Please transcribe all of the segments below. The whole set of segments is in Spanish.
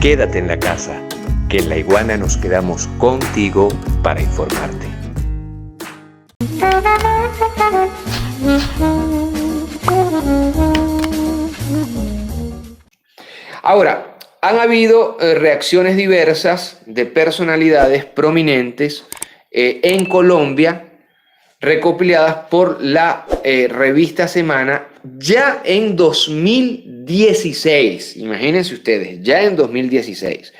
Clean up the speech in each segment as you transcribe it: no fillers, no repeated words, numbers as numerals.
Quédate en la casa, que en La Iguana nos quedamos contigo para informarte. Ahora, han habido reacciones diversas de personalidades prominentes en Colombia, recopiladas por la revista Semana, ya en 2016. Imagínense ustedes, ya en 2016.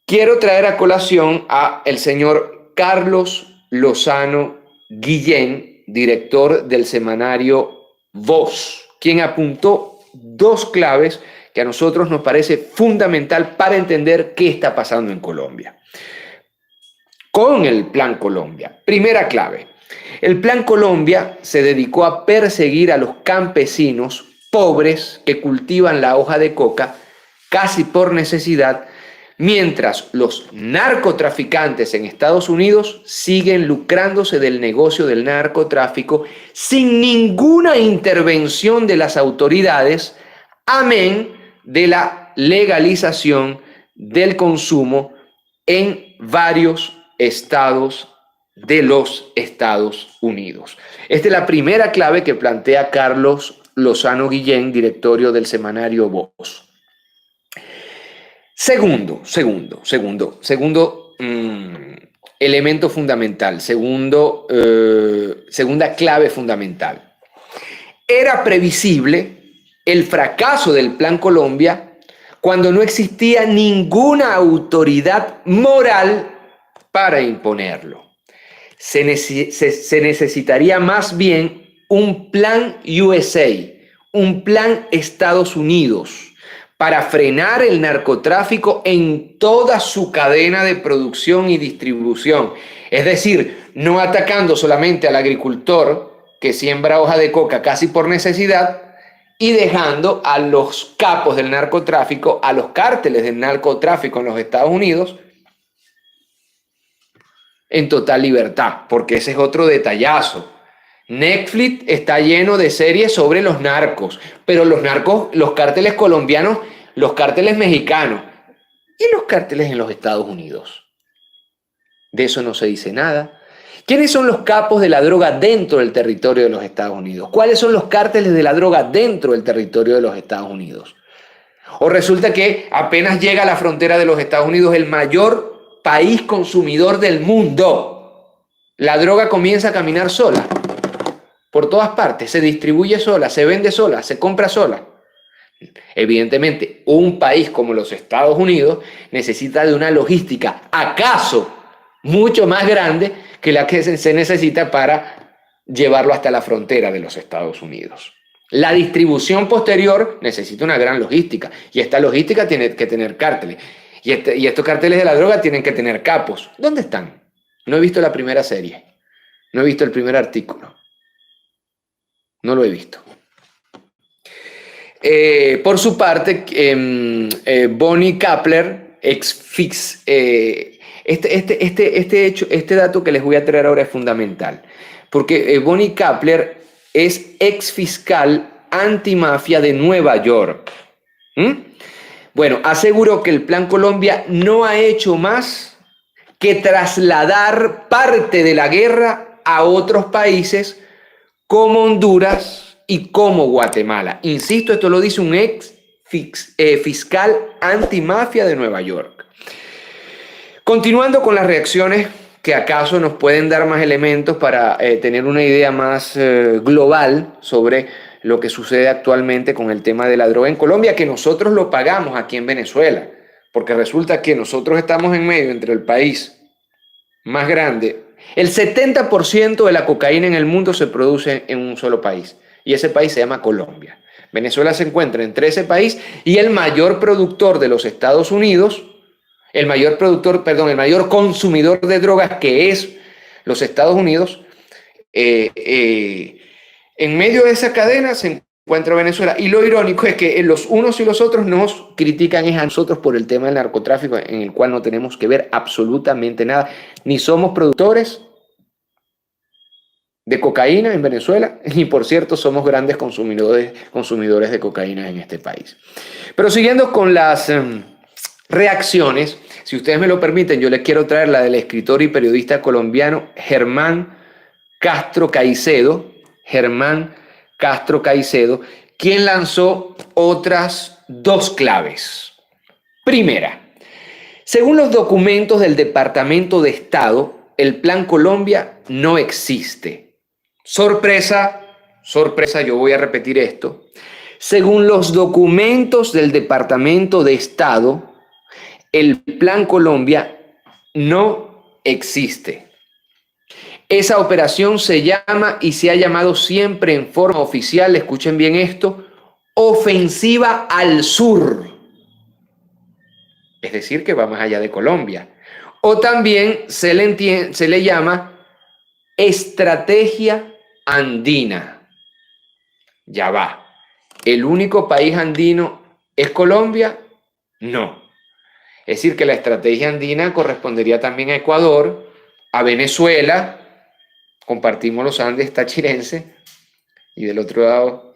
Quiero traer a colación a el señor Carlos Lozano Guillén, director del semanario Voz, quien apuntó dos claves que a nosotros nos parece fundamental para entender qué está pasando en Colombia. Con el Plan Colombia. Primera clave. El Plan Colombia se dedicó a perseguir a los campesinos pobres que cultivan la hoja de coca casi por necesidad, mientras los narcotraficantes en Estados Unidos siguen lucrándose del negocio del narcotráfico sin ninguna intervención de las autoridades, amén de la legalización del consumo en varios estados de los Estados Unidos. Esta es la primera clave que plantea Carlos Lozano Guillén, directorio del semanario Voz. Segundo elemento fundamental, segunda clave fundamental. Era previsible el fracaso del Plan Colombia cuando no existía ninguna autoridad moral para imponerlo. Se necesitaría más bien un plan USA, un plan Estados Unidos, para frenar el narcotráfico en toda su cadena de producción y distribución. Es decir, no atacando solamente al agricultor que siembra hoja de coca casi por necesidad y dejando a los capos del narcotráfico, a los cárteles del narcotráfico en los Estados Unidos, en total libertad, porque ese es otro detallazo. Netflix está lleno de series sobre los narcos, pero los narcos, los cárteles colombianos, los cárteles mexicanos y los cárteles en los Estados Unidos. De eso no se dice nada. ¿Quiénes son los capos de la droga dentro del territorio de los Estados Unidos? ¿Cuáles son los cárteles de la droga dentro del territorio de los Estados Unidos? O resulta que apenas llega a la frontera de los Estados Unidos el mayor país consumidor del mundo, la droga comienza a caminar sola por todas partes, se distribuye sola, se vende sola, se compra sola. Evidentemente, un país como los Estados Unidos necesita de una logística, acaso mucho más grande que la que se necesita para llevarlo hasta la frontera de los Estados Unidos. La distribución posterior necesita una gran logística, y esta logística tiene que tener cárteles, y estos cárteles de la droga tienen que tener capos. ¿Dónde están? No he visto la primera serie, no he visto el primer artículo, no lo he visto. Por su parte, Bonnie Kapler, este dato que les voy a traer ahora es fundamental, porque Bonnie Kapler es ex fiscal antimafia de Nueva York. Bueno, aseguró que el Plan Colombia no ha hecho más que trasladar parte de la guerra a otros países como Honduras y como Guatemala. Insisto, esto lo dice un ex fiscal antimafia de Nueva York. Continuando con las reacciones que acaso nos pueden dar más elementos para tener una idea más global sobre lo que sucede actualmente con el tema de la droga en Colombia, que nosotros lo pagamos aquí en Venezuela, porque resulta que nosotros estamos en medio entre el país más grande. El 70% de la cocaína en el mundo se produce en un solo país, y ese país se llama Colombia. Venezuela se encuentra entre ese país y el mayor productor de los Estados Unidos, el mayor consumidor de drogas, que es los Estados Unidos. En medio de esa cadena se encuentra Venezuela, y lo irónico es que los unos y los otros nos critican a nosotros por el tema del narcotráfico, en el cual no tenemos que ver absolutamente nada, ni somos productores de cocaína en Venezuela, ni por cierto somos grandes consumidores de cocaína en este país. Pero siguiendo con las reacciones. Si ustedes me lo permiten, yo les quiero traer la del escritor y periodista colombiano Germán Castro Caicedo. Germán Castro Caicedo, quien lanzó otras dos claves. Primera, según los documentos del Departamento de Estado, el Plan Colombia no existe. Sorpresa, sorpresa, yo voy a repetir esto. Según los documentos del Departamento de Estado, el Plan Colombia no existe. Esa operación se llama y se ha llamado siempre en forma oficial, escuchen bien esto, Ofensiva al Sur. Es decir, que va más allá de Colombia. O también se le llama Estrategia Andina. Ya va. ¿El único país andino es Colombia? No. Es decir, que la estrategia andina correspondería también a Ecuador, a Venezuela, compartimos los Andes tachirenses, y del otro lado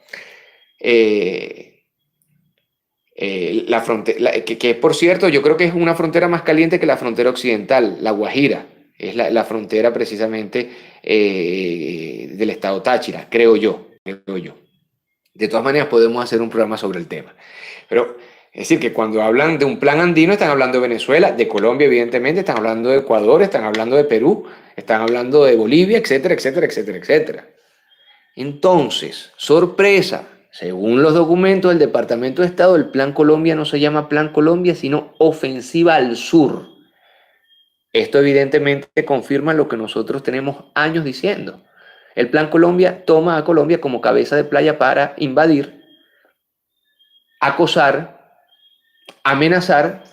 la frontera, que por cierto yo creo que es una frontera más caliente que la frontera occidental, la Guajira, es la frontera precisamente del estado Táchira, creo yo. De todas maneras podemos hacer un programa sobre el tema, pero es decir que cuando hablan de un plan andino están hablando de Venezuela, de Colombia evidentemente, están hablando de Ecuador, están hablando de Perú, están hablando de Bolivia, etcétera, etcétera, etcétera, etcétera. Entonces, sorpresa, según los documentos del Departamento de Estado, el Plan Colombia no se llama Plan Colombia, sino Ofensiva al Sur. Esto evidentemente confirma lo que nosotros tenemos años diciendo. El Plan Colombia toma a Colombia como cabeza de playa para invadir, acosar, amenazar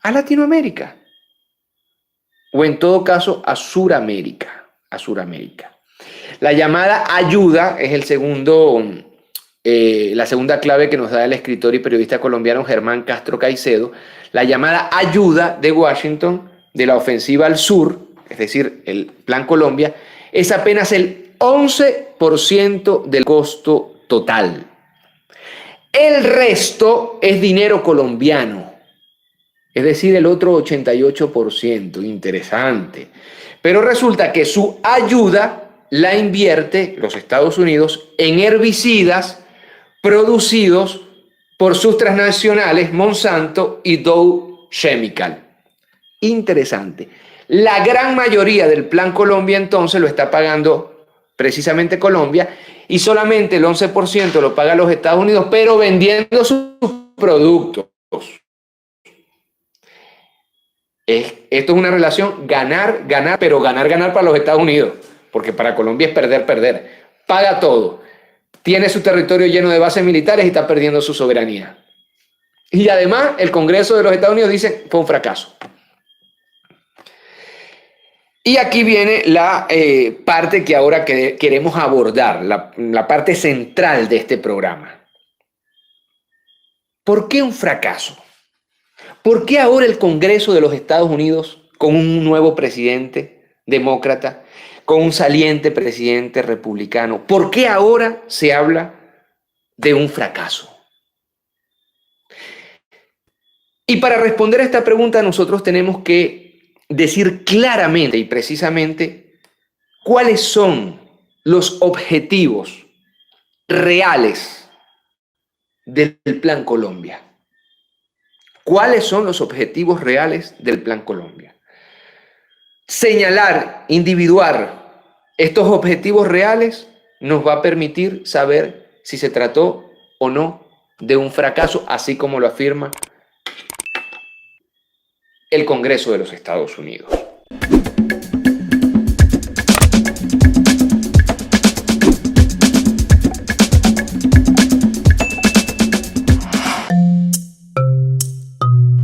a Latinoamérica. O en todo caso a Suramérica. La llamada ayuda es la segunda clave que nos da el escritor y periodista colombiano Germán Castro Caicedo. La llamada ayuda de Washington de la ofensiva al sur, es decir, el Plan Colombia, es apenas el 11% del costo total. El resto es dinero colombiano. Es decir, el otro 88%, interesante. Pero resulta que su ayuda la invierte los Estados Unidos en herbicidas producidos por sus transnacionales Monsanto y Dow Chemical. Interesante. La gran mayoría del Plan Colombia entonces lo está pagando precisamente Colombia y solamente el 11% lo paga los Estados Unidos, pero vendiendo sus productos. Esto es una relación ganar, pero ganar para los Estados Unidos, porque para Colombia es perder. Paga todo, tiene su territorio lleno de bases militares y está perdiendo su soberanía. Y además el Congreso de los Estados Unidos dice fue un fracaso. Y aquí viene la parte que ahora queremos abordar, la parte central de este programa. ¿Por qué un fracaso? ¿Por qué ahora el Congreso de los Estados Unidos, con un nuevo presidente demócrata, con un saliente presidente republicano, por qué ahora se habla de un fracaso? Y para responder a esta pregunta nosotros tenemos que decir claramente y precisamente cuáles son los objetivos reales del Plan Colombia. ¿Cuáles son los objetivos reales del Plan Colombia? Señalar, individuar estos objetivos reales nos va a permitir saber si se trató o no de un fracaso, así como lo afirma el Congreso de los Estados Unidos.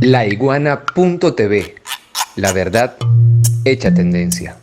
Laiguana.tv, la verdad hecha tendencia.